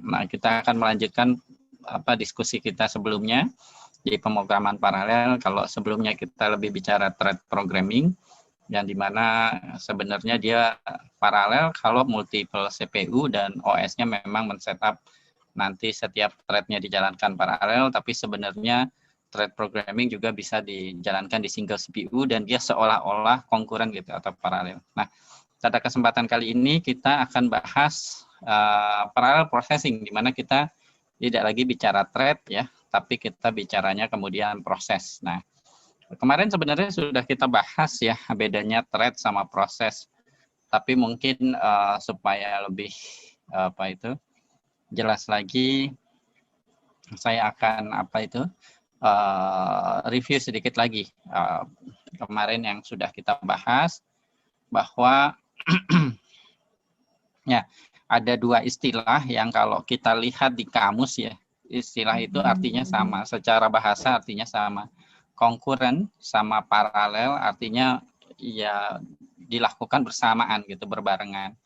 Nah, kita akan melanjutkan diskusi kita sebelumnya di pemrograman paralel. Kalau sebelumnya kita lebih bicara thread programming, yang dimana sebenarnya dia paralel kalau multiple CPU dan OS-nya memang men-setup nanti setiap thread-nya dijalankan paralel, tapi sebenarnya thread programming juga bisa dijalankan di single CPU dan dia seolah-olah konkuren gitu atau paralel. Nah, pada kesempatan kali ini kita akan bahas parallel processing, di mana kita tidak lagi bicara thread ya, tapi kita bicaranya kemudian proses. Nah, kemarin sebenarnya sudah kita bahas ya bedanya thread sama proses, tapi mungkin supaya lebih jelas lagi, saya akan review sedikit lagi kemarin yang sudah kita bahas bahwa ya, ada dua istilah yang kalau kita lihat di kamus ya, istilah itu artinya sama, secara bahasa artinya sama. Konkuren sama paralel artinya ya dilakukan bersamaan gitu, berbarengan.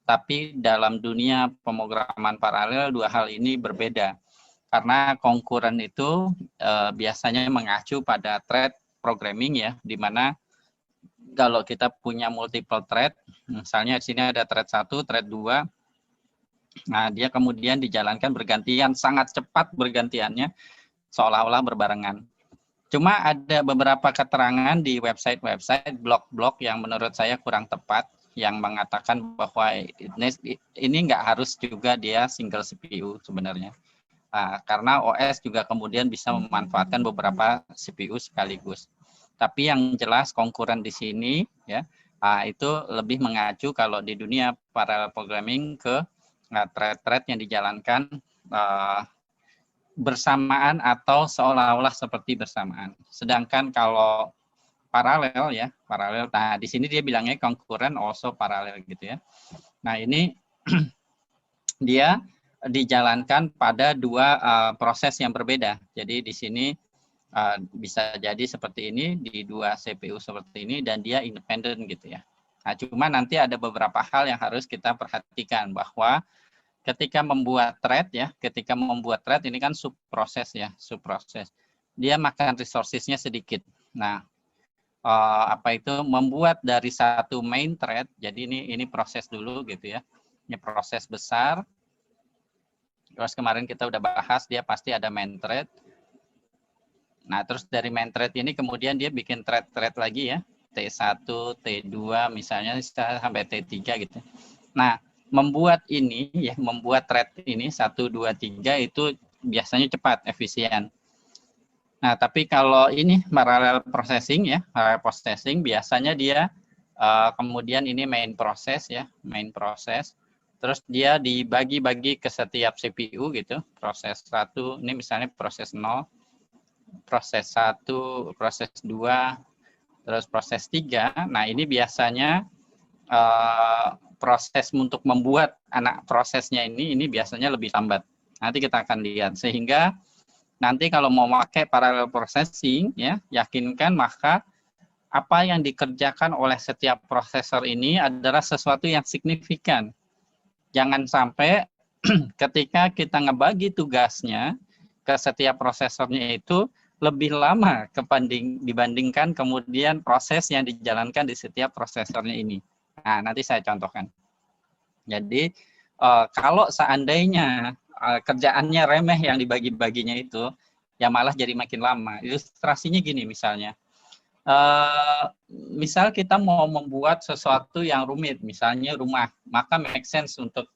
Tapi dalam dunia pemrograman paralel dua hal ini berbeda. Karena konkuren itu biasanya mengacu pada thread programming ya, di mana kalau kita punya multiple thread, misalnya di sini ada thread 1, thread 2, nah dia kemudian dijalankan bergantian, sangat cepat bergantiannya, seolah-olah berbarengan. Cuma ada beberapa keterangan di website-website, blog-blog yang menurut saya kurang tepat, yang mengatakan bahwa ini nggak harus juga dia single CPU sebenarnya. Karena OS juga kemudian bisa memanfaatkan beberapa CPU sekaligus. Tapi yang jelas konkuren di sini ya itu lebih mengacu kalau di dunia parallel programming ke thread-thread yang dijalankan bersamaan atau seolah-olah seperti bersamaan. Sedangkan kalau paralel ya, paralel. Nah, di sini dia bilangnya konkuren also paralel gitu ya. Nah, ini dia dijalankan pada dua proses yang berbeda. Jadi di sini bisa jadi seperti ini di dua CPU seperti ini dan dia independen gitu ya. Nah, cuma nanti ada beberapa hal yang harus kita perhatikan bahwa ketika membuat thread ya, ketika membuat thread ini kan subproses ya, subproses. Dia makan resources-nya sedikit. Nah, membuat dari satu main thread. Jadi ini proses dulu gitu ya. Ini proses besar. Terus kemarin kita udah bahas dia pasti ada main thread. Nah, terus dari main thread ini kemudian dia bikin thread lagi ya. T1, T2 misalnya sampai T3 gitu. Nah, membuat thread ini 1, 2, 3 itu biasanya cepat, efisien. Nah, tapi kalau ini parallel processing ya, parallel processing biasanya dia kemudian ini main proses ya, main proses. Terus dia dibagi-bagi ke setiap CPU gitu. Proses 1, ini misalnya proses 0, proses 1, proses 2, terus proses 3. Nah, ini biasanya proses untuk membuat anak prosesnya ini biasanya lebih lambat. Nanti kita akan lihat. Sehingga nanti kalau mau pakai parallel processing, ya, yakinkan maka apa yang dikerjakan oleh setiap prosesor ini adalah sesuatu yang signifikan. Jangan sampai ketika kita ngebagi tugasnya ke setiap prosesornya itu lebih lama dibandingkan kemudian proses yang dijalankan di setiap prosesornya ini. Nah, nanti saya contohkan. Jadi, kalau seandainya kerjaannya remeh yang dibagi-baginya itu, ya malah jadi makin lama. Ilustrasinya gini misalnya. Misal kita mau membuat sesuatu yang rumit, misalnya rumah, maka make sense untuk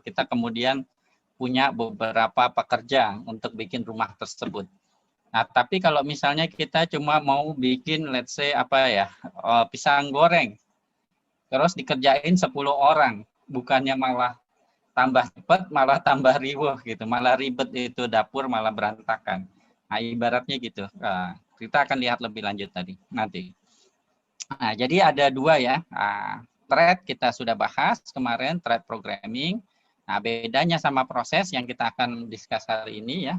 kita kemudian punya beberapa pekerja untuk bikin rumah tersebut. Nah, tapi kalau misalnya kita cuma mau bikin, let's say pisang goreng, terus dikerjain 10 orang, bukannya malah tambah cepat, malah tambah riuh gitu, malah ribet itu dapur, malah berantakan. Nah, ibaratnya gitu. Kita akan lihat lebih lanjut nanti. Nah, jadi ada dua ya. Thread kita sudah bahas kemarin, thread programming. Nah, bedanya sama proses yang kita akan discuss hari ini ya,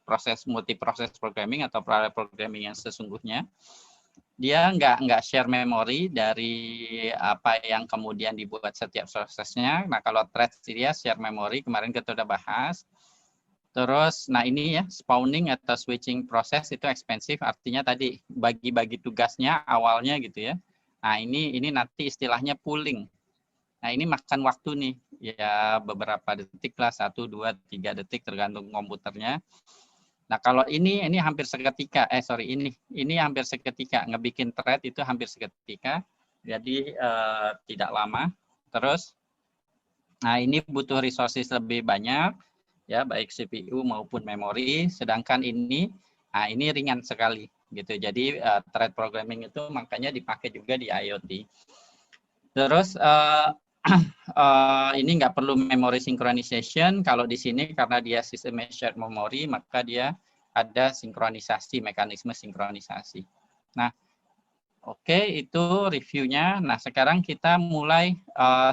proses multiproses programming atau parallel programming yang sesungguhnya. dia nggak share memori dari apa yang kemudian dibuat setiap prosesnya. Nah, kalau thread dia share memori, kemarin kita udah bahas. Terus, nah ini ya, spawning atau switching proses itu ekspensif, artinya tadi bagi-bagi tugasnya awalnya gitu ya. Nah, ini nanti istilahnya pooling. Nah, ini makan waktu nih, ya beberapa detik lah, 1, 2, 3 detik tergantung komputernya. Nah, kalau ini hampir seketika, ini hampir seketika, ngebikin thread itu hampir seketika, jadi tidak lama. Terus, nah ini butuh resources lebih banyak, ya baik CPU maupun memori, sedangkan ini ringan sekali gitu. Jadi thread programming itu makanya dipakai juga di IoT. Terus ini nggak perlu memory synchronization. Kalau di sini karena dia sistem shared memory, maka dia ada sinkronisasi, mekanisme sinkronisasi. Nah, oke, itu reviewnya. Nah, sekarang kita mulai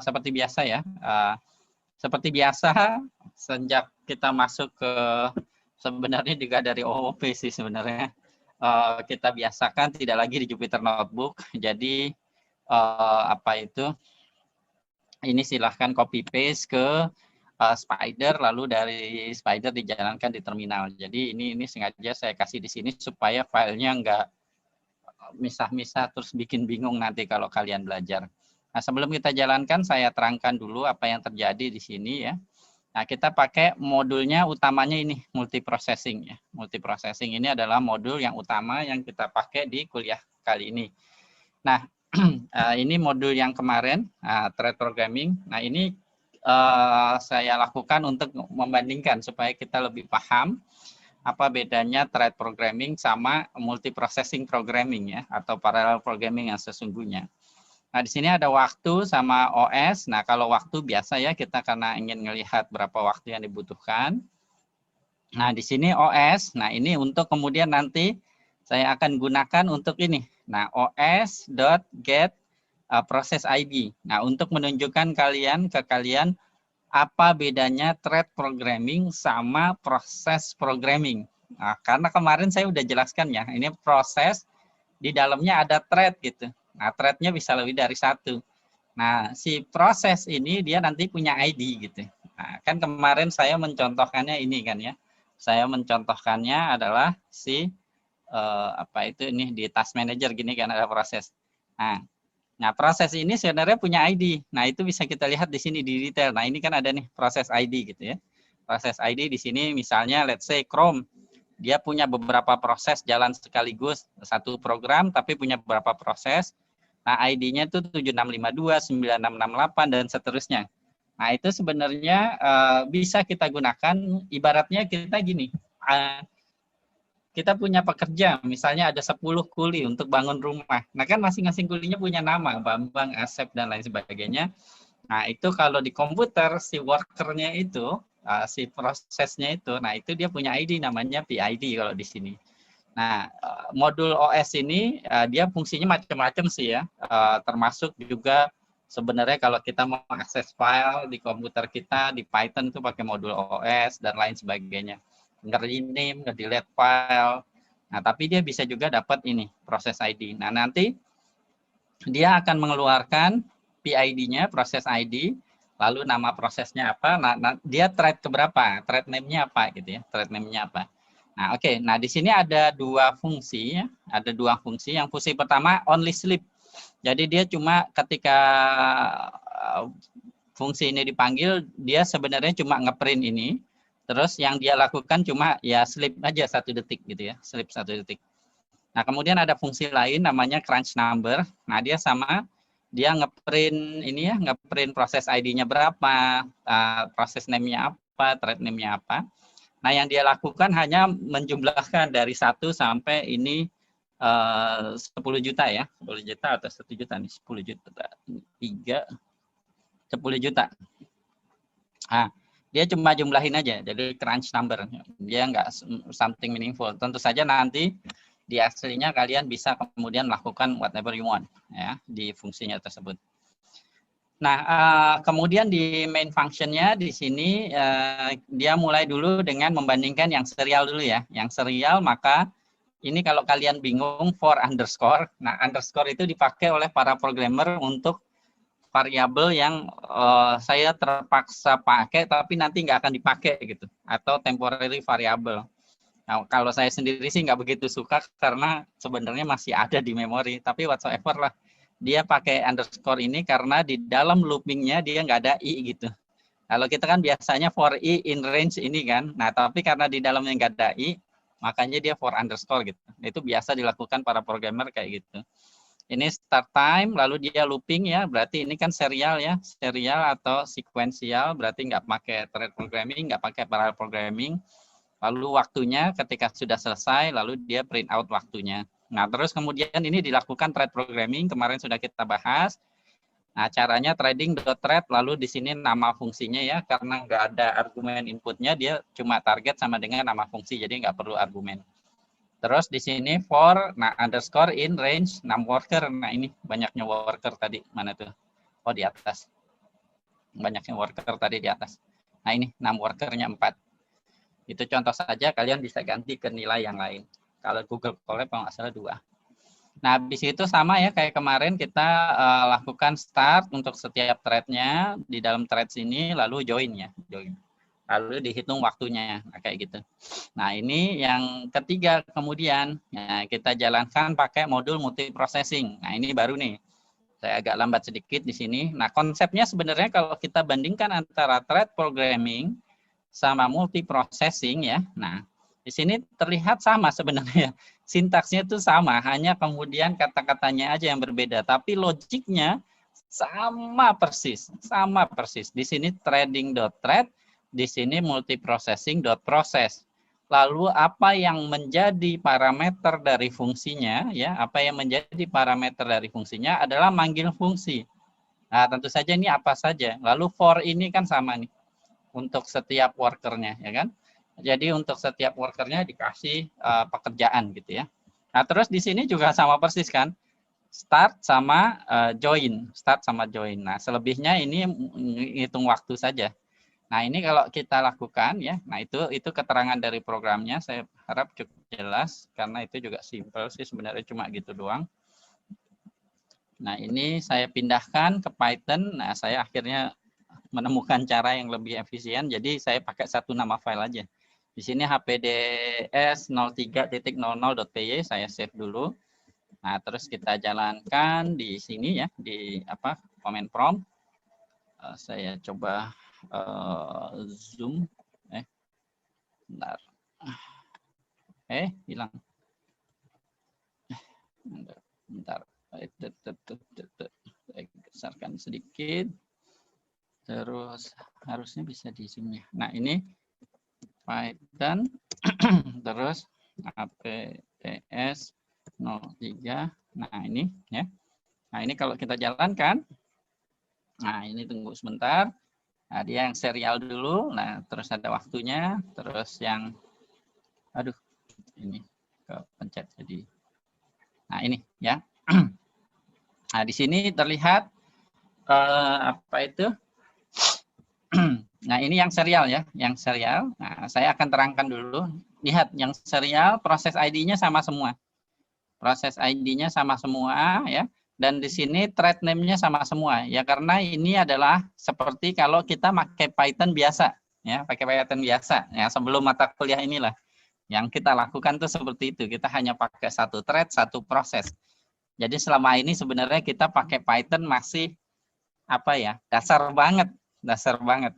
seperti biasa ya. Seperti biasa, sejak kita masuk ke sebenarnya juga dari OOP sih sebenarnya, kita biasakan tidak lagi di Jupyter Notebook. Jadi ini silahkan copy paste ke Spider, lalu dari Spider dijalankan di terminal. Jadi ini sengaja saya kasih di sini supaya filenya nggak misah-misah terus bikin bingung nanti kalau kalian belajar. Nah, sebelum kita jalankan, saya terangkan dulu apa yang terjadi di sini ya. Nah, kita pakai modulnya utamanya ini, multiprocessing ya. Multiprocessing ini adalah modul yang utama yang kita pakai di kuliah kali ini. Nah, ini modul yang kemarin, thread programming. Nah, ini saya lakukan untuk membandingkan supaya kita lebih paham apa bedanya thread programming sama multiprocessing programming ya, atau parallel programming yang sesungguhnya. Nah, di sini ada waktu sama OS. Nah, kalau waktu biasa ya, kita karena ingin melihat berapa waktu yang dibutuhkan. Nah, di sini OS. Nah, ini untuk kemudian nanti saya akan gunakan untuk ini. Nah, os.get process ID. Nah, untuk menunjukkan ke kalian apa bedanya thread programming sama proses programming. Nah, karena kemarin saya udah jelaskan ya, ini proses di dalamnya ada thread gitu. Nah, threadnya bisa lebih dari satu. Nah, si proses ini dia nanti punya ID gitu. Nah, kan kemarin saya mencontohkannya ini kan ya. Saya mencontohkannya adalah si ini di task manager gini kan ada proses. Nah, proses ini sebenarnya punya ID. Nah, itu bisa kita lihat di sini di detail. Nah, ini kan ada nih proses ID gitu ya. Proses ID di sini misalnya let's say Chrome. Dia punya beberapa proses jalan sekaligus, satu program tapi punya beberapa proses. Nah, ID-nya itu 7652, 9668 dan seterusnya. Nah, itu sebenarnya bisa kita gunakan ibaratnya kita gini. Kita punya pekerja, misalnya ada 10 kuli untuk bangun rumah. Nah, kan masing-masing kulinya punya nama, Bambang, Asep, dan lain sebagainya. Nah, itu kalau di komputer, si workernya itu, si prosesnya itu, nah itu dia punya ID, namanya PID kalau di sini. Nah, modul OS ini, dia fungsinya macam-macam sih ya, termasuk juga sebenarnya kalau kita mau akses file di komputer kita, di Python itu pakai modul OS, dan lain sebagainya. Nge-rename, nge-delete file. Nah, tapi dia bisa juga dapat ini, proses ID. Nah, nanti dia akan mengeluarkan PID-nya, proses ID, lalu nama prosesnya apa, nah dia thread keberapa, thread name-nya apa gitu ya, thread name-nya apa. Nah, oke. Nah, di sini ada dua fungsi ya, ada dua fungsi. Yang fungsi pertama only sleep. Jadi dia cuma ketika fungsi ini dipanggil, dia sebenarnya cuma ngeprint ini. Terus yang dia lakukan cuma ya sleep aja 1 detik gitu ya, sleep 1 detik. Nah, kemudian ada fungsi lain namanya crunch number. Nah, dia sama, dia ngeprint ini ya, ngeprint proses ID-nya berapa, proses name-nya apa, thread name-nya apa. Nah, yang dia lakukan hanya menjumlahkan dari 1 sampai ini 10 juta ya, 10 juta atau 1 juta nih, 10 juta, 3, 10 juta. Nah, dia cuma jumlahin aja, jadi crunch number. Dia nggak something meaningful. Tentu saja nanti di aslinya kalian bisa kemudian melakukan whatever you want ya di fungsinya tersebut. Nah, kemudian di main function-nya di sini dia mulai dulu dengan membandingkan yang serial dulu ya. Yang serial maka ini kalau kalian bingung for underscore, nah underscore itu dipakai oleh para programmer untuk variabel yang saya terpaksa pakai tapi nanti nggak akan dipakai gitu, atau temporary variable. Nah, kalau saya sendiri sih nggak begitu suka karena sebenarnya masih ada di memori, tapi whatsoever lah. Dia pakai underscore ini karena di dalam loopingnya dia nggak ada i gitu. Kalau kita kan biasanya for i in range ini kan, nah tapi karena di dalamnya nggak ada i, makanya dia for underscore gitu. Itu biasa dilakukan para programmer kayak gitu. Ini start time, lalu dia looping ya, berarti ini kan serial ya, serial atau sequential, berarti nggak pakai thread programming, nggak pakai parallel programming. Lalu waktunya ketika sudah selesai, lalu dia print out waktunya. Nah, terus kemudian ini dilakukan thread programming, kemarin sudah kita bahas. Nah, caranya threading.thread, lalu di sini nama fungsinya ya, karena nggak ada argumen inputnya, dia cuma target sama dengan nama fungsi, jadi nggak perlu argumen. Terus di sini for, nah underscore in range 6 worker. Nah ini banyaknya worker tadi, mana tuh? Oh di atas. Banyaknya worker tadi di atas. Nah ini 6 workernya 4. Itu contoh saja, kalian bisa ganti ke nilai yang lain. Kalau Google Colab kalau nggak salah 2. Nah, habis itu sama ya kayak kemarin kita lakukan start untuk setiap thread-nya di dalam thread sini, lalu join ya, join. Lalu dihitung waktunya, nah, kayak gitu. Nah, ini yang ketiga kemudian ya, kita jalankan pakai modul multiprocessing. Nah, ini baru nih. Saya agak lambat sedikit di sini. Nah, konsepnya sebenarnya kalau kita bandingkan antara thread programming sama multiprocessing ya. Nah, di sini terlihat sama sebenarnya. Sintaksnya itu sama, hanya kemudian kata-katanya aja yang berbeda, tapi logiknya sama persis, sama persis. Di sini threading.thread, di sini multiprocessing.process. Lalu apa yang menjadi parameter dari fungsinya ya, apa yang menjadi parameter dari fungsinya adalah manggil fungsi. Nah, tentu saja ini apa saja. Lalu for ini kan sama nih untuk setiap workernya ya kan. Jadi untuk setiap workernya dikasih pekerjaan gitu ya. Nah, terus di sini juga sama persis kan. Start sama join, start sama join. Nah, selebihnya ini hitung waktu saja. Nah, ini kalau kita lakukan ya. Nah, itu keterangan dari programnya, saya harap cukup jelas karena itu juga simple sih sebenarnya, cuma gitu doang. Nah, ini saya pindahkan ke Python. Nah, saya akhirnya menemukan cara yang lebih efisien, jadi saya pakai satu nama file aja. Di sini hpds03.00.py saya save dulu. Nah, terus kita jalankan di sini ya, di command prompt. Saya coba zoom. Bentar. Hilang. Bentar. Saya besarkan sedikit. Terus harusnya bisa di zoom ya. Nah, ini Python terus APTS 03. Nah, ini ya. Nah, ini kalau kita jalankan. Nah, ini tunggu sebentar. Nah, dia yang serial dulu. Nah, terus ada waktunya, terus yang ini kepencet jadi. Nah, ini ya. Nah, di sini terlihat apa itu? Nah, ini yang serial ya, yang serial. Nah, saya akan terangkan dulu. Lihat, yang serial proses ID-nya sama semua. Proses ID-nya sama semua ya. Dan di sini thread name-nya sama semua. Ya, karena ini adalah seperti kalau kita pakai Python biasa. Ya, pakai Python biasa. Ya, sebelum mata kuliah inilah. Yang kita lakukan tuh seperti itu. Kita hanya pakai satu thread, satu proses. Jadi selama ini sebenarnya kita pakai Python masih dasar banget.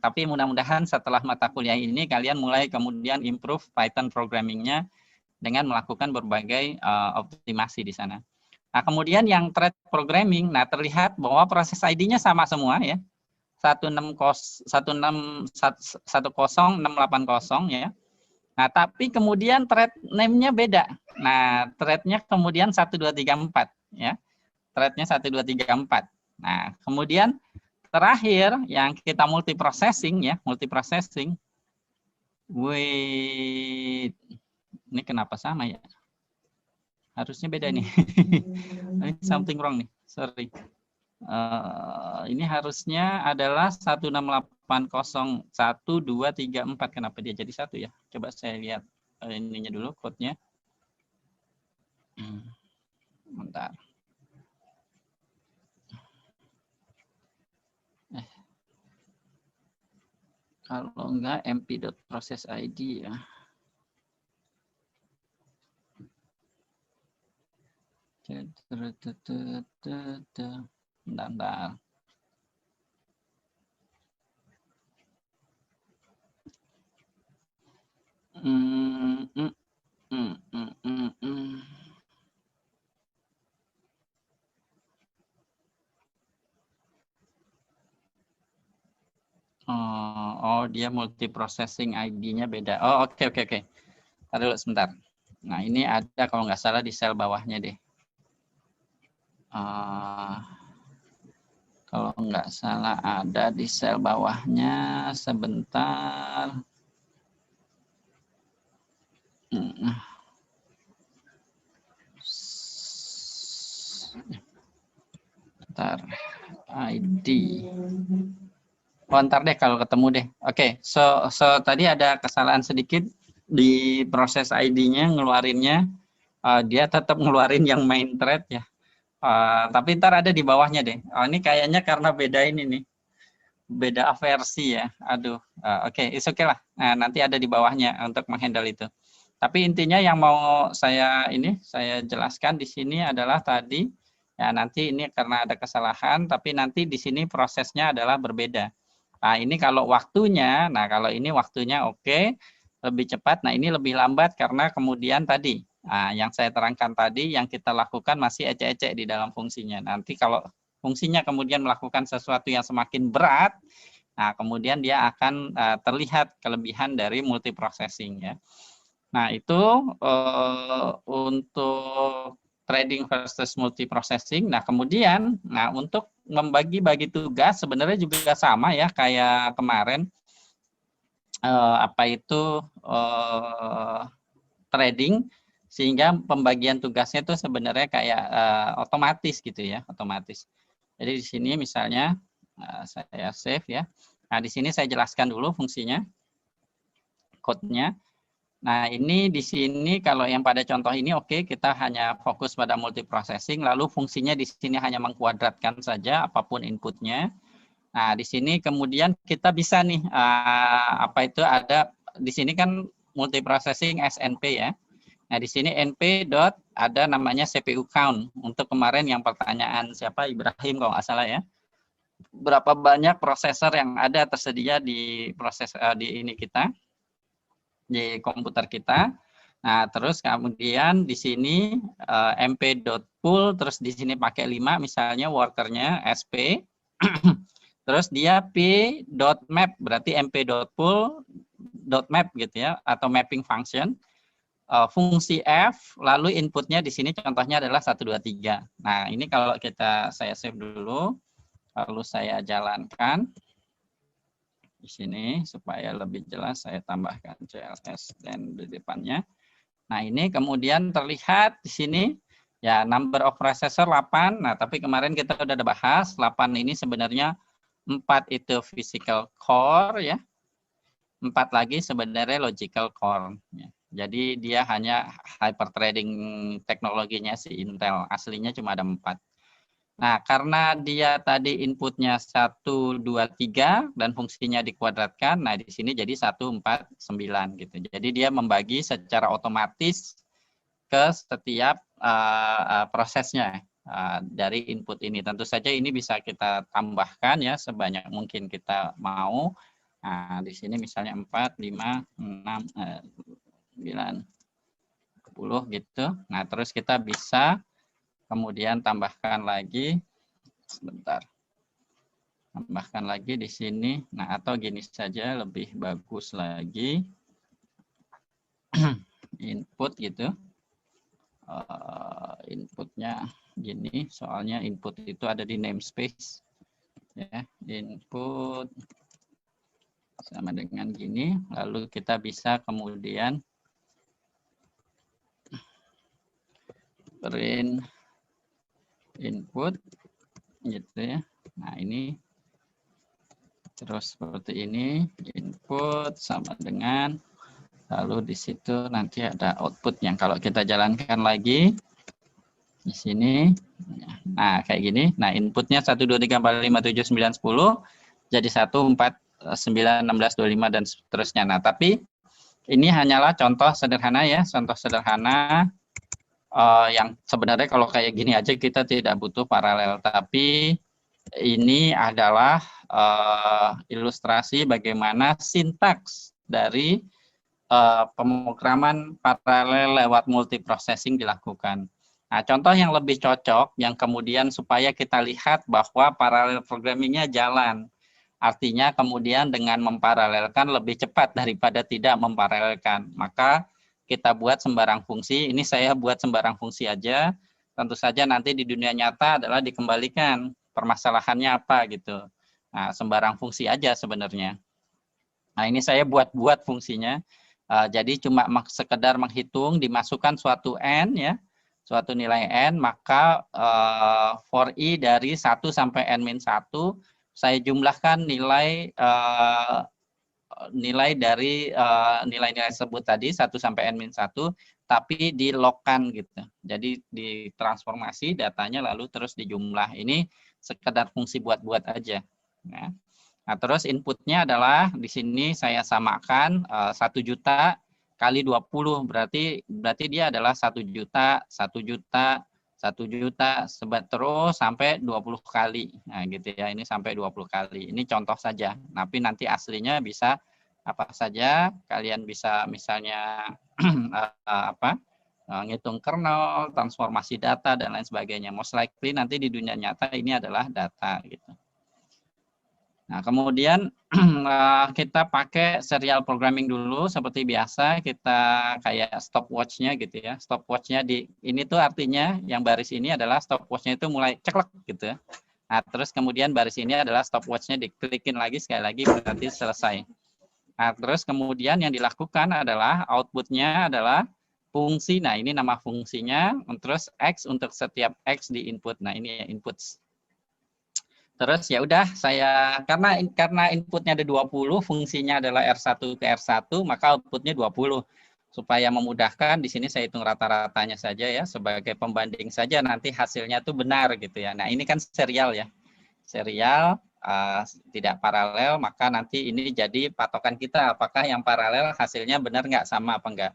Tapi mudah-mudahan setelah mata kuliah ini kalian mulai kemudian improve Python programming-nya dengan melakukan berbagai optimasi di sana. Nah, kemudian yang thread programming, nah terlihat bahwa proses ID-nya sama semua ya. 160.680 ya. Nah, tapi kemudian thread name-nya beda. Nah, thread-nya kemudian 1234 ya. Thread-nya 1234. Nah, kemudian terakhir yang kita multiprocessing ya, multiprocessing. Wait, ini kenapa sama ya? Harusnya beda nih. Something wrong nih, sorry. Ini harusnya adalah 168012334. Kenapa dia jadi satu ya? Coba saya lihat ininya dulu, code-nya. Bentar. Kalau enggak mp.process.id ya. Bentar. Oh, dia multi processing ID-nya beda. Oh, oke. Taruh dulu sebentar. Nah, ini ada kalau nggak salah di sel bawahnya deh. Kalau nggak salah ada di sel bawahnya. Sebentar. Bentar. ID. Oh, ntar deh kalau ketemu deh. Oke, so tadi ada kesalahan sedikit di proses ID-nya ngeluarinnya. Dia tetap ngeluarin yang main thread ya. Tapi ntar ada di bawahnya deh. Ini kayaknya karena beda ini nih. Beda versi ya. Aduh. Oke, it's okay lah. Nah, nanti ada di bawahnya untuk menghandle itu. Tapi intinya yang mau saya jelaskan di sini adalah tadi ya nanti ini karena ada kesalahan, tapi nanti di sini prosesnya adalah berbeda. Nah, ini kalau waktunya, kalau ini waktunya oke, lebih cepat. Nah, ini lebih lambat karena kemudian tadi, yang saya terangkan tadi, yang kita lakukan masih ecek-ecek di dalam fungsinya. Nanti kalau fungsinya kemudian melakukan sesuatu yang semakin berat, nah kemudian dia akan terlihat kelebihan dari multiprocessing ya. Nah, itu untuk trading versus multiprocessing. Nah, kemudian untuk membagi-bagi tugas sebenarnya juga sama ya kayak kemarin trading, sehingga pembagian tugasnya itu sebenarnya kayak otomatis gitu ya, otomatis. Jadi di sini misalnya saya save ya. Nah, di sini saya jelaskan dulu fungsinya, code-nya. Nah, ini di sini kalau yang pada contoh ini oke, kita hanya fokus pada multiprocessing, lalu fungsinya di sini hanya mengkuadratkan saja apapun inputnya. Nah, di sini kemudian kita bisa nih ada di sini kan multiprocessing SNP ya. Nah, di sini np dot ada namanya CPU count. Untuk kemarin yang pertanyaan siapa Ibrahim kalau nggak salah ya. Berapa banyak prosesor yang ada tersedia di di ini kita, di komputer kita. Nah, terus kemudian di sini mp.pool, terus di sini pakai 5 misalnya workernya SP. Terus dia p.map, berarti mp.pool.map gitu ya, atau mapping function. Fungsi F, lalu inputnya di sini contohnya adalah 1, 2, 3. Nah, ini kalau saya save dulu, lalu saya jalankan. Di sini supaya lebih jelas saya tambahkan CLS dan di depannya. Nah, ini kemudian terlihat di sini ya number of processor 8. Nah, tapi kemarin kita sudah ada bahas 8 ini sebenarnya 4 itu physical core ya. 4 lagi sebenarnya logical core ya. Jadi dia hanya hyperthreading teknologinya si Intel. Aslinya cuma ada 4. Nah, karena dia tadi inputnya 1, 2, 3 dan fungsinya dikuadratkan, nah di sini jadi 1, 4, 9 gitu. Jadi dia membagi secara otomatis ke setiap prosesnya dari input ini. Tentu saja ini bisa kita tambahkan ya sebanyak mungkin kita mau. Nah, di sini misalnya 4, 5, 6, 9, 10 gitu. Nah, terus kita bisa kemudian tambahkan lagi, sebentar, tambahkan lagi di sini. Nah, atau gini saja lebih bagus lagi, input gitu. Inputnya gini, soalnya input itu ada di namespace. Ya, input sama dengan gini, lalu kita bisa kemudian print input gitu ya. Nah, ini terus seperti ini, input sama dengan, lalu di situ nanti ada output yang kalau kita jalankan lagi, Di sini. Nah, kayak gini. Nah, inputnya 1, 2, 3, 4, 5, 7, 9, 10. Jadi 1, 4, 9, 16, 25, dan seterusnya. Nah, tapi ini hanyalah contoh sederhana ya. Contoh sederhana yang sebenarnya kalau kayak gini aja kita tidak butuh paralel. Tapi ini adalah ilustrasi bagaimana sintaks dari pemrograman paralel lewat multiprocessing dilakukan. Nah, contoh yang lebih cocok, yang kemudian supaya kita lihat bahwa paralel programmingnya jalan. Artinya kemudian dengan memparalelkan lebih cepat daripada tidak memparalelkan. Maka kita buat sembarang fungsi, ini saya buat sembarang fungsi aja, tentu saja nanti di dunia nyata adalah dikembalikan permasalahannya apa gitu. Nah, sembarang fungsi aja sebenarnya. Nah, ini saya buat fungsinya. Jadi cuma sekedar menghitung, dimasukkan suatu n ya, suatu nilai n, maka for i dari 1 sampai n-1 saya jumlahkan nilai dari nilai-nilai tersebut tadi 1 sampai n-1, tapi dilogkan gitu. Jadi ditransformasi datanya lalu terus dijumlah. Ini sekedar fungsi buat-buat aja. Ya. Nah, terus inputnya adalah di sini saya samakan 1 juta kali 20, berarti dia adalah 1 juta, 1 juta, 1 juta, terus sampai 20 kali. Nah, gitu ya, ini sampai 20 kali. Ini contoh saja, tapi nanti aslinya bisa apa saja, kalian bisa misalnya ngitung kernel, transformasi data, dan lain sebagainya. Most likely nanti di dunia nyata ini adalah data gitu. Nah, kemudian kita pakai serial programming dulu seperti biasa, kita kayak stopwatch-nya gitu ya. Stopwatch-nya ini tuh artinya yang baris ini adalah stopwatch-nya itu mulai ceklek gitu ya. Nah, terus kemudian baris ini adalah stopwatch-nya diklikin lagi sekali lagi berarti selesai. Nah, terus kemudian yang dilakukan adalah output-nya adalah fungsi. Nah, ini nama fungsinya, terus X untuk setiap X di input. Nah, ini inputs. Terus ya udah saya karena inputnya ada 20, fungsinya adalah R1 ke R1, maka outputnya 20. Supaya memudahkan di sini saya hitung rata-ratanya saja ya sebagai pembanding saja nanti hasilnya itu benar gitu ya. Nah, ini kan serial ya. Serial tidak paralel, maka nanti ini jadi patokan kita apakah yang paralel hasilnya benar nggak sama apa enggak.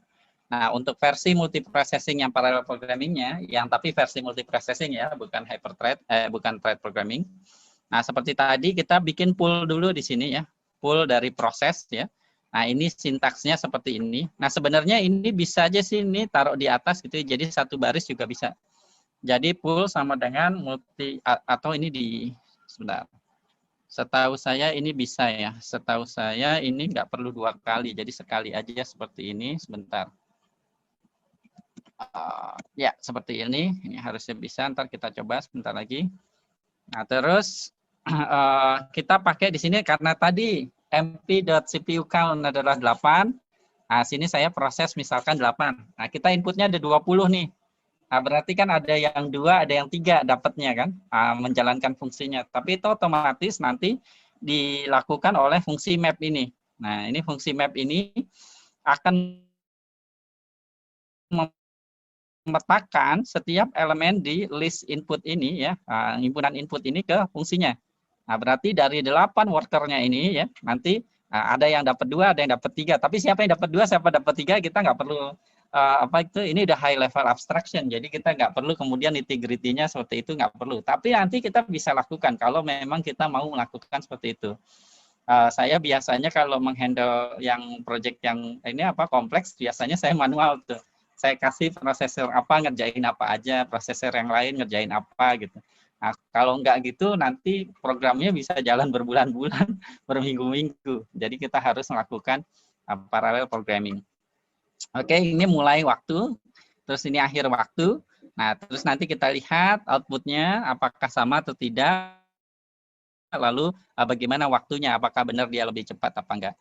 Nah, untuk versi multiprocessing yang parallel programmingnya, tapi versi multiprocessing ya, bukan hyperthread, bukan thread programming. Nah, seperti tadi kita bikin pool dulu di sini ya, pool dari proses ya. Nah, ini sintaksnya seperti ini. Nah, sebenarnya ini bisa aja sih ini taruh di atas gitu, jadi satu baris juga bisa. Jadi pool sama dengan atau ini sebentar. Setahu saya ini bisa ya. Setahu saya ini nggak perlu 2 kali, jadi sekali aja seperti ini. Sebentar. Ya, seperti ini. Ini harusnya bisa. Ntar kita coba sebentar lagi. Nah, terus kita pakai di sini karena tadi mp.cpu count adalah 8. Nah, sini saya proses misalkan 8. Nah, kita inputnya ada 20 nih. Nah, berarti kan ada yang 2, ada yang 3 dapatnya kan, menjalankan fungsinya. Tapi itu otomatis nanti dilakukan oleh fungsi map ini. Nah, ini fungsi map ini akan memetakan setiap elemen di list input ini ya, himpunan input ini ke fungsinya. Nah, berarti dari 8 workernya ini ya, nanti ada yang dapat 2, ada yang dapat 3. Tapi siapa yang dapat 2, siapa dapat 3, kita nggak perlu ini udah high level abstraction. Jadi kita nggak perlu kemudian nitty-gritty-nya seperti itu, nggak perlu. Tapi nanti kita bisa lakukan kalau memang kita mau melakukan seperti itu. Saya biasanya kalau menghandle yang project yang ini kompleks, biasanya saya manual tuh. Saya kasih prosesor apa ngerjain apa aja, prosesor yang lain ngerjain apa gitu. Nah, kalau enggak gitu nanti programnya bisa jalan berbulan-bulan, berminggu-minggu. Jadi kita harus melakukan parallel programming. Oke, ini mulai waktu, terus ini akhir waktu. Nah, terus nanti kita lihat outputnya apakah sama atau tidak. Lalu bagaimana waktunya, apakah benar dia lebih cepat apa enggak.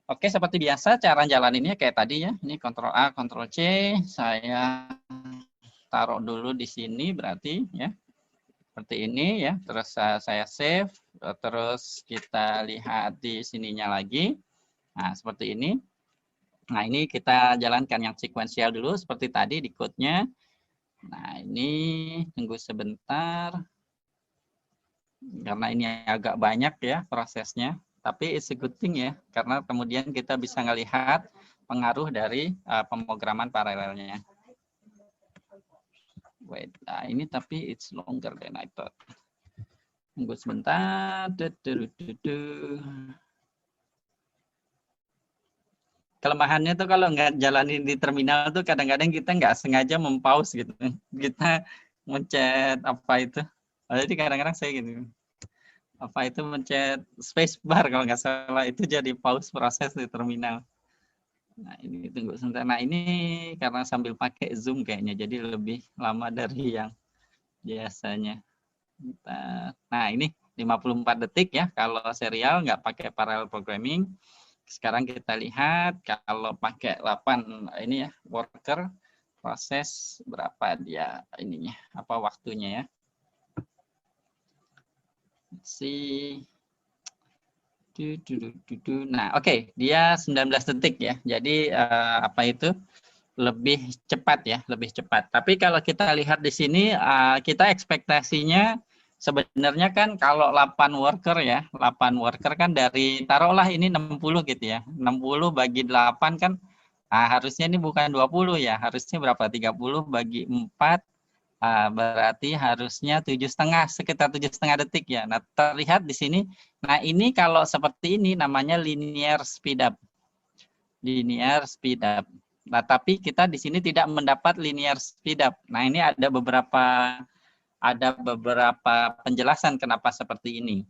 Oke, seperti biasa cara jalaninnya kayak tadi ya. Ini Ctrl A, Ctrl C. Saya taruh dulu di sini berarti ya. Seperti ini ya. Terus saya save. Terus kita lihat di sininya lagi. Nah, seperti ini. Nah, ini kita jalankan yang sekuensial dulu seperti tadi di code-nya. Nah, ini tunggu sebentar. Karena ini agak banyak ya prosesnya. Tapi it's a good thing ya. Karena kemudian kita bisa melihat pengaruh dari pemrograman paralelnya. Wait, nah ini tapi it's longer than I thought. Tunggu sebentar. Kelemahannya tuh kalau nggak jalanin di terminal tuh kadang-kadang kita nggak sengaja mempause gitu. Kita mencet apa itu. Jadi kadang-kadang saya gitu. Apa itu mencet space bar kalau nggak salah itu jadi pause proses di terminal. Nah ini tunggu sebentar. Nah ini karena sambil pakai Zoom kayaknya jadi lebih lama dari yang biasanya. Nah ini 54 detik ya kalau serial nggak pakai parallel programming. Sekarang kita lihat kalau pakai 8 ini ya worker proses berapa dia ininya apa waktunya ya. Si nah oke, dia 19 detik ya. Jadi apa itu lebih cepat ya, lebih cepat. Tapi kalau kita lihat di sini kita ekspektasinya sebenarnya kan kalau 8 worker ya, 8 worker kan dari taruhlah ini 60 gitu ya. 60 bagi 8 kan harusnya ini bukan 20 ya, harusnya berapa? 30 bagi 4 berarti harusnya 7,5 sekitar 7,5 detik ya. Nah, terlihat di sini. Nah, ini kalau seperti ini namanya linear speed up. Linear speed up. Nah, tapi kita di sini tidak mendapat linear speed up. Nah, ini ada beberapa penjelasan kenapa seperti ini.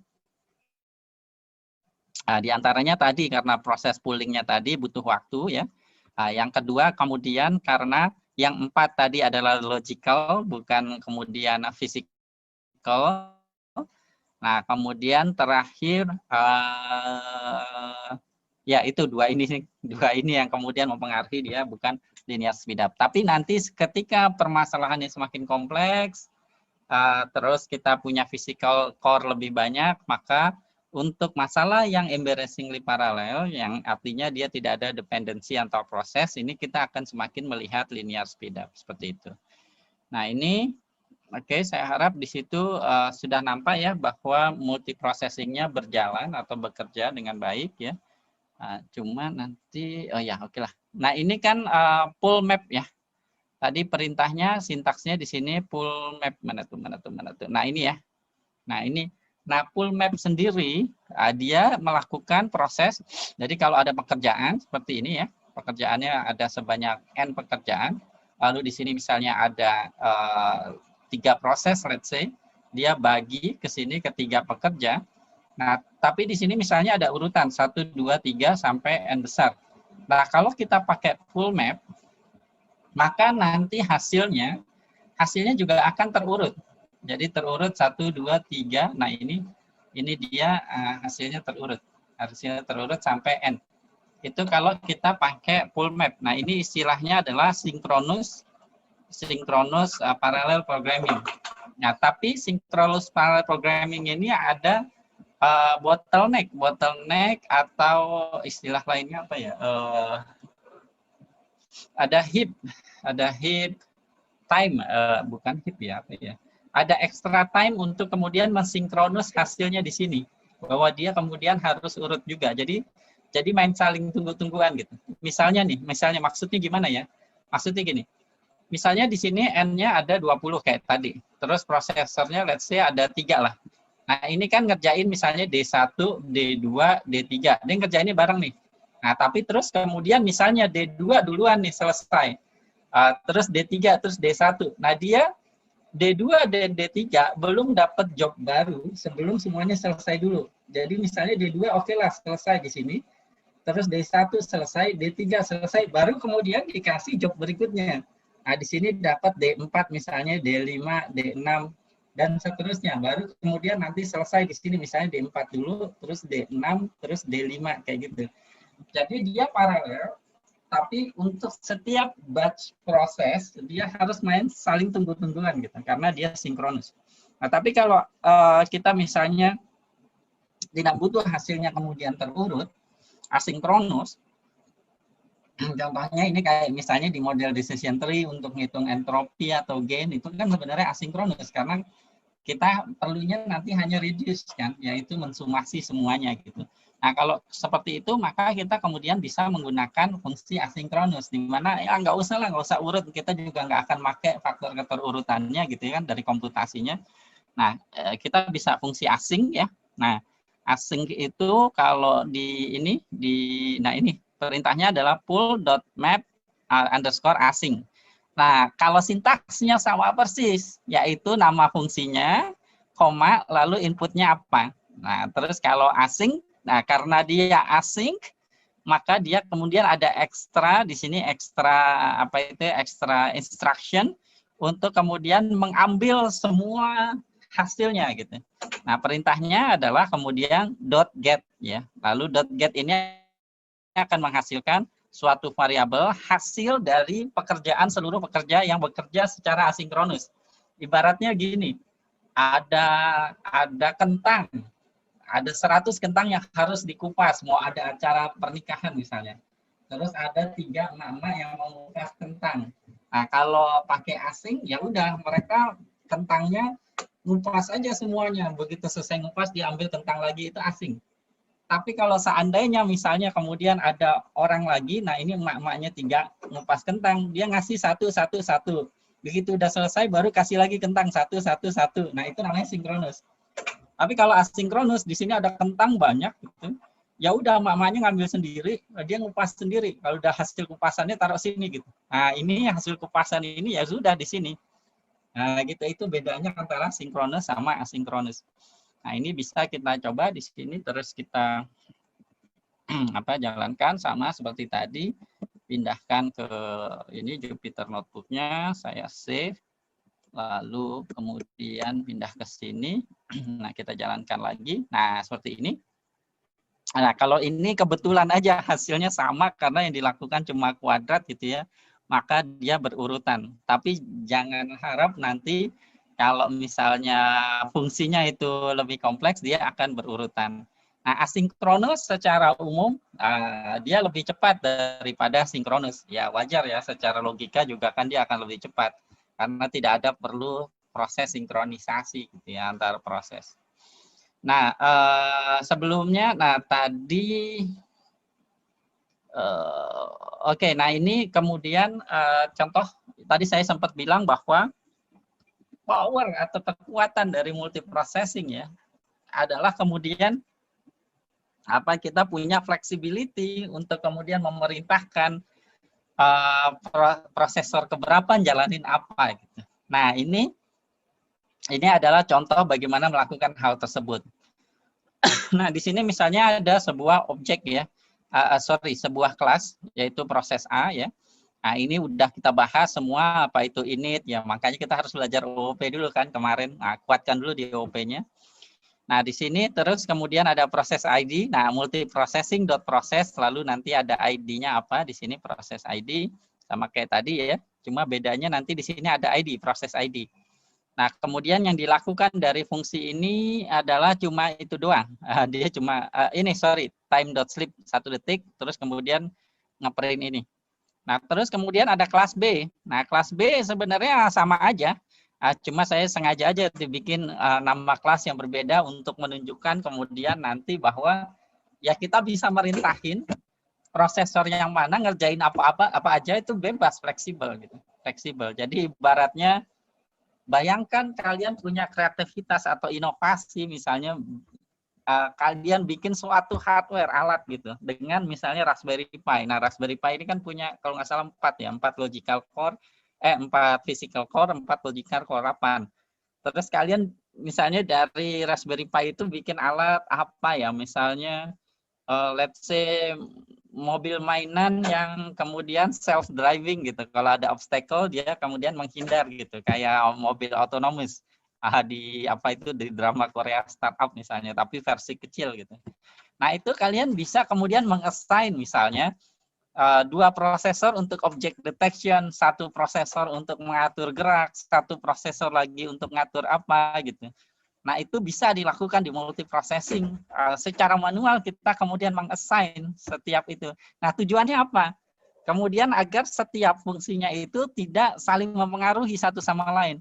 Di antaranya tadi karena proses poolingnya tadi butuh waktu ya. Yang kedua kemudian karena yang 4 tadi adalah logical bukan kemudian physical. Nah, kemudian terakhir ya itu dua ini yang kemudian mempengaruhi dia bukan linear speed up. Tapi nanti ketika permasalahannya semakin kompleks, terus kita punya physical core lebih banyak, maka untuk masalah yang embarrassingly paralel, yang artinya dia tidak ada dependensi atau proses, ini kita akan semakin melihat linear speed up seperti itu. Nah ini, oke, saya harap di situ sudah nampak ya bahwa multiprocessingnya berjalan atau bekerja dengan baik ya. Cuma nanti, oh ya oke lah. Nah ini kan full map ya. Tadi perintahnya, sintaksnya di sini full map mana tuh. Nah ini ya. Nah full map sendiri dia melakukan proses. Jadi kalau ada pekerjaan seperti ini ya, pekerjaannya ada sebanyak n pekerjaan. Lalu di sini misalnya ada 3 proses, let's say, dia bagi ke sini ke 3 pekerja. Nah tapi di sini misalnya ada urutan 1, 2, 3 sampai n besar. Nah kalau kita pakai full map, maka nanti hasilnya juga akan terurut. Jadi terurut 1, 2, 3. Nah ini dia hasilnya terurut. Hasilnya terurut sampai n. Itu kalau kita pakai full map. Nah ini istilahnya adalah sinkronus parallel programming. Nah tapi sinkronus parallel programming ini ada bottleneck atau istilah lainnya apa ya? Ada heap time, bukan heap ya, apa ya? Ada extra time untuk kemudian mensinkronus hasilnya di sini, bahwa dia kemudian harus urut juga. Jadi main saling tunggu-tungguan gitu. Misalnya maksudnya gimana ya? Maksudnya gini. Misalnya di sini n-nya ada 20 kayak tadi. Terus prosesornya let's say ada 3 lah. Nah, ini kan ngerjain misalnya D1, D2, D3. Dia ngerjainnya bareng nih. Nah, tapi terus kemudian misalnya D2 duluan nih selesai. Terus D3, terus D1. Nah, dia D2 dan D3 belum dapat job baru sebelum semuanya selesai dulu. Jadi misalnya D2 oke lah selesai di sini. Terus D1 selesai, D3 selesai, baru kemudian dikasih job berikutnya. Nah, di sini dapat D4 misalnya, D5, D6, dan seterusnya. Baru kemudian nanti selesai di sini misalnya D4 dulu, terus D6, terus D5, kayak gitu. Jadi dia paralel, tapi untuk setiap batch proses, dia harus main saling tunggu-tungguan gitu, karena dia sinkronus. Nah, tapi kalau kita misalnya tidak butuh hasilnya kemudian terurut, asinkronus, Contohnya ini kayak misalnya di model decision tree untuk ngitung entropi atau gain itu kan sebenarnya asinkronus karena kita perlunya nanti hanya reduce kan, yaitu mensumasi semuanya gitu. Nah kalau seperti itu maka kita kemudian bisa menggunakan fungsi asinkronus di mana ya nggak usah urut, kita juga nggak akan pakai faktor keterurutannya gitu kan dari komputasinya. Nah kita bisa fungsi asing ya. Nah asing itu kalau di ini perintahnya adalah pull.map underscore asing. Nah, kalau sintaksnya sama persis, yaitu nama fungsinya, koma, lalu inputnya apa. Nah, terus kalau asing, nah karena dia asing, maka dia kemudian ada ekstra di sini ekstra instruction untuk kemudian mengambil semua hasilnya gitu. Nah, perintahnya adalah kemudian .get ya. Lalu .get ini akan menghasilkan suatu variabel hasil dari pekerjaan seluruh pekerja yang bekerja secara asinkronus. Ibaratnya gini, ada kentang, ada 100 kentang yang harus dikupas, mau ada acara pernikahan misalnya. Terus ada 3 emak-emak yang mau mengupas kentang. Nah, kalau pakai asing ya udah mereka kentangnya ngupas aja semuanya. Begitu selesai ngupas diambil kentang lagi, itu asing. Tapi kalau seandainya misalnya kemudian ada orang lagi, nah ini emak-emaknya 3 ngupas kentang, dia ngasih satu. Begitu udah selesai baru kasih lagi kentang satu. Nah itu namanya sinkronus. Tapi kalau asinkronus di sini ada kentang banyak gitu. Ya udah emak-emaknya ngambil sendiri, dia ngupas sendiri. Kalau udah hasil kupasannya taruh sini gitu. Nah ini hasil kupasan ini ya sudah di sini. Nah gitu, itu bedanya antara sinkronus sama asinkronus. Nah, ini bisa kita coba di sini terus kita jalankan sama seperti tadi, pindahkan ke ini Jupyter Notebook-nya, saya save, lalu kemudian pindah ke sini. Nah, kita jalankan lagi. Nah, seperti ini. Nah, kalau ini kebetulan aja hasilnya sama karena yang dilakukan cuma kuadrat gitu ya, maka dia berurutan. Tapi jangan harap nanti kalau misalnya fungsinya itu lebih kompleks, dia akan berurutan. Nah, asinkronus secara umum dia lebih cepat daripada sinkronus. Ya wajar ya, secara logika juga kan dia akan lebih cepat karena tidak ada perlu proses sinkronisasi gitu ya antar proses. Nah, sebelumnya, nah tadi, oke, nah ini kemudian contoh tadi saya sempat bilang bahwa power atau kekuatan dari multiprocessing ya adalah kemudian kita punya flexibility untuk kemudian memerintahkan prosesor keberapa jalanin apa gitu. Nah, ini adalah contoh bagaimana melakukan hal tersebut. Nah, di sini misalnya ada sebuah objek ya. Sebuah kelas yaitu proses A ya. Nah, ini udah kita bahas semua apa itu init ya, makanya kita harus belajar OOP dulu kan kemarin. Nah, kuatkan dulu di OOP-nya. Nah, di sini terus kemudian ada proses ID. Nah, multiprocessing.process lalu nanti ada ID-nya apa? Di sini proses ID sama kayak tadi ya. Cuma bedanya nanti di sini ada ID, proses ID. Nah, kemudian yang dilakukan dari fungsi ini adalah cuma itu doang. Dia cuma time.sleep 1 detik terus kemudian ngeprint ini. Nah, terus kemudian ada kelas B. Nah, kelas B sebenarnya sama aja. Cuma saya sengaja aja dibikin nama kelas yang berbeda untuk menunjukkan kemudian nanti bahwa ya kita bisa merintahin prosesor yang mana ngerjain apa aja itu bebas, fleksibel gitu. Fleksibel. Jadi ibaratnya bayangkan kalian punya kreativitas atau inovasi misalnya kalian bikin suatu hardware alat gitu dengan misalnya Raspberry Pi. Nah, Raspberry Pi ini kan punya kalau nggak salah 4 logical core, 4 physical core, 4 logical core 8. Terus kalian misalnya dari Raspberry Pi itu bikin alat apa ya, misalnya let's say mobil mainan yang kemudian self driving gitu. Kalau ada obstacle dia kemudian menghindar gitu, kayak mobil otonomus. Di di drama Korea startup misalnya, tapi versi kecil gitu. Nah, itu kalian bisa kemudian mengassign misalnya 2 prosesor untuk object detection, 1 prosesor untuk mengatur gerak, 1 prosesor lagi untuk mengatur apa gitu. Nah, itu bisa dilakukan di multiprocessing. Secara manual kita kemudian mengassign setiap itu. Nah, tujuannya apa? Kemudian agar setiap fungsinya itu tidak saling mempengaruhi satu sama lain.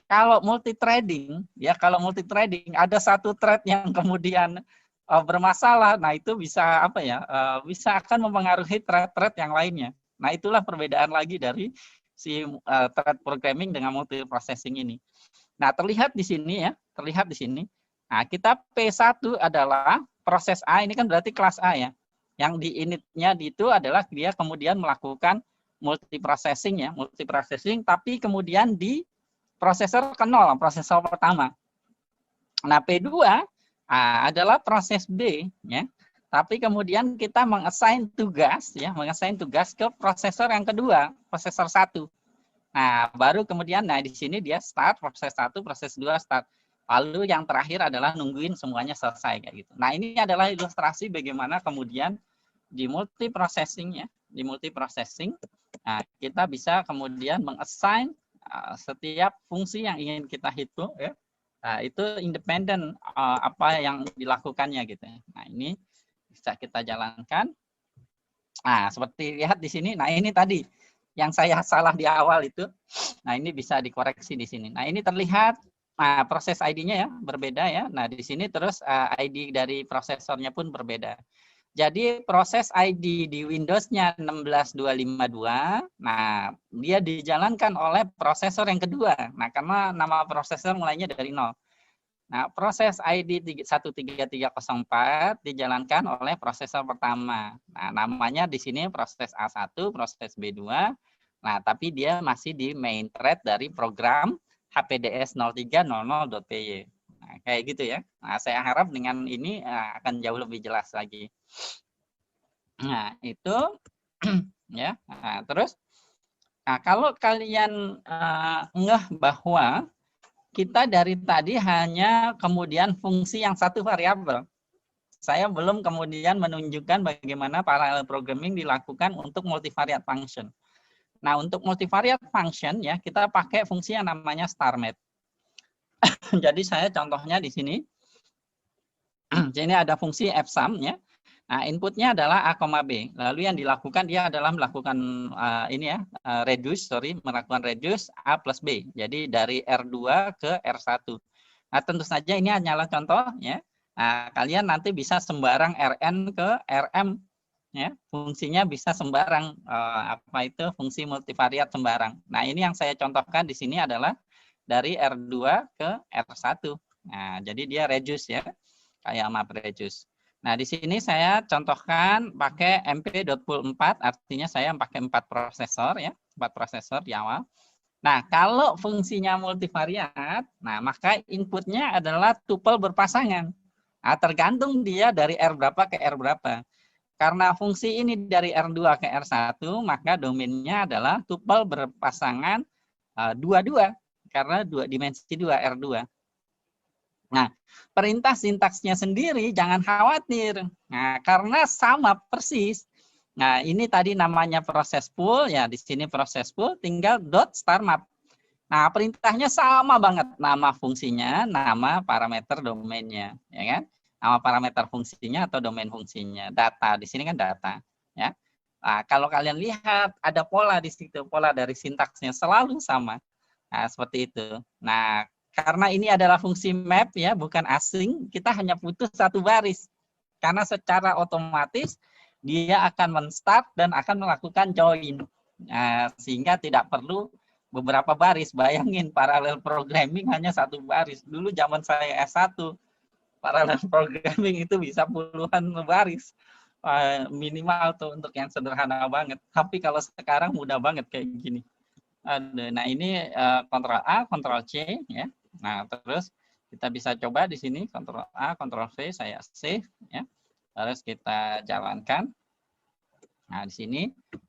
Kalau multi-threading, ya kalau multi-threading ada satu thread yang kemudian bermasalah, nah itu bisa apa ya? Bisa akan mempengaruhi thread-thread yang lainnya. Nah itulah perbedaan lagi dari si thread programming dengan multiprocessing ini. Nah terlihat di sini ya, terlihat di sini. Nah kita P1 adalah proses A, ini kan berarti kelas A ya. Yang di initnya itu adalah dia kemudian melakukan multiprocessing ya, multiprocessing, tapi kemudian di prosesor ke 0, prosesor pertama. Nah, P2 adalah proses B ya. Tapi kemudian kita mengassign tugas ya, mengassign tugas ke prosesor yang kedua, prosesor 1. Nah, baru kemudian di sini dia start proses 1, proses 2 start. Lalu yang terakhir adalah nungguin semuanya selesai kayak gitu. Nah, ini adalah ilustrasi bagaimana kemudian di multiprocessing ya, di multiprocessing kita bisa kemudian mengassign setiap fungsi yang ingin kita hitung ya, itu independen apa yang dilakukannya gitu. Nah ini bisa kita jalankan. Nah seperti lihat di sini. Nah ini tadi yang saya salah di awal itu. Nah ini bisa dikoreksi di sini. Nah ini terlihat proses ID-nya ya berbeda ya. Nah di sini terus ID dari prosesornya pun berbeda. Jadi proses ID di Windows-nya 16252, nah dia dijalankan oleh prosesor yang kedua. Nah karena nama prosesor mulainya dari 0. Nah proses ID 13304 dijalankan oleh prosesor pertama. Nah namanya di sini proses A1, proses B2. Nah tapi dia masih di main thread dari program HPDS 0300.py. Nah, kayak gitu ya. Nah, saya harap dengan ini akan jauh lebih jelas lagi. Nah, itu ya. Nah, terus kalau kalian ngeh bahwa kita dari tadi hanya kemudian fungsi yang satu variabel. Saya belum kemudian menunjukkan bagaimana parallel programming dilakukan untuk multivariate function. Nah, untuk multivariate function ya, kita pakai fungsi yang namanya starmap. Jadi saya contohnya di sini. Jadi ada fungsi fsum ya. Nah, inputnya adalah A, B. Lalu yang dilakukan dia adalah melakukan melakukan reduce A plus B. Jadi dari R2 ke R1. Nah, tentu saja ini hanyalah contoh ya. Nah, kalian nanti bisa sembarang Rn ke Rm ya. Fungsinya bisa sembarang fungsi multivariat sembarang. Nah, ini yang saya contohkan di sini adalah dari R2 ke R1. Nah, jadi dia reduce ya. Kayak map reduce. Nah, di sini saya contohkan pakai mp.pool4, artinya saya pakai 4 prosesor ya, 4 prosesor di awal. Nah, kalau fungsinya multivariat, nah maka inputnya adalah tuple berpasangan. Nah, tergantung dia dari R berapa ke R berapa. Karena fungsi ini dari R2 ke R1, maka domainnya adalah tuple berpasangan 2, karena dimensi 2, R2. Nah, perintah sintaksnya sendiri jangan khawatir. Nah, karena sama persis. Nah, ini tadi namanya proses pool ya, di sini proses pool tinggal .starmap. Nah, perintahnya sama banget, nama fungsinya, nama parameter domainnya, ya kan? Nama parameter fungsinya atau domain fungsinya, data. Di sini kan data, ya. Nah, kalau kalian lihat ada pola di situ, pola dari sintaksnya selalu sama. Nah, seperti itu. Nah, karena ini adalah fungsi map ya, bukan asing, kita hanya butuh satu baris. Karena secara otomatis dia akan men-start dan akan melakukan join. Nah, sehingga tidak perlu beberapa baris. Bayangin parallel programming hanya satu baris. Dulu zaman saya S1, parallel programming itu bisa puluhan baris. Minimal tuh untuk yang sederhana banget. Tapi kalau sekarang mudah banget kayak gini. Nah, ini Ctrl A, Ctrl C ya. Nah, terus kita bisa coba di sini Ctrl A, Ctrl V, saya save ya. Terus kita jalankan. Nah, di sini.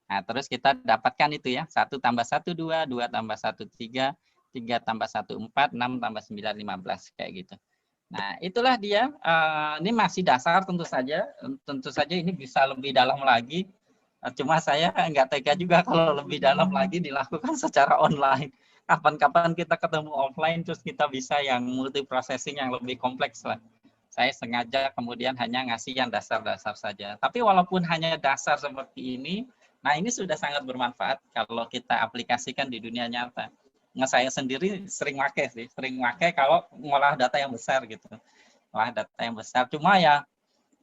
Nah, terus kita dapatkan itu ya. 1 tambah 1 2, 2 tambah 1 3, 3 tambah 1 4, 6 tambah 9 15 kayak gitu. Nah, itulah dia. Ini masih dasar tentu saja. Tentu saja ini bisa lebih dalam lagi. Cuma saya nggak tega juga kalau lebih dalam lagi dilakukan secara online. Kapan-kapan kita ketemu offline terus kita bisa yang multiprocessing yang lebih kompleks lah. Saya sengaja kemudian hanya ngasih yang dasar-dasar saja. Tapi walaupun hanya dasar seperti ini, Nah, ini sudah sangat bermanfaat kalau kita aplikasikan di dunia nyata. Nah, saya sendiri sering pakai kalau ngolah data yang besar gitu. Ngolah data yang besar. Cuma ya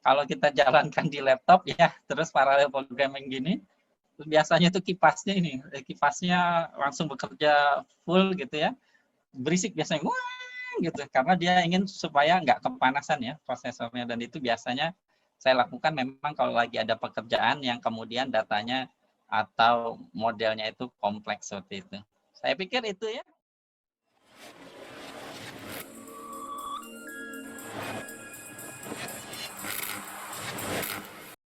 kalau kita jalankan di laptop ya, terus paralel programming gini, biasanya tuh kipasnya langsung bekerja full gitu ya. Berisik biasanya, wah gitu. Karena dia ingin supaya nggak kepanasan ya prosesornya. Dan itu biasanya saya lakukan memang kalau lagi ada pekerjaan yang kemudian datanya atau modelnya itu kompleks seperti itu. Saya pikir itu ya.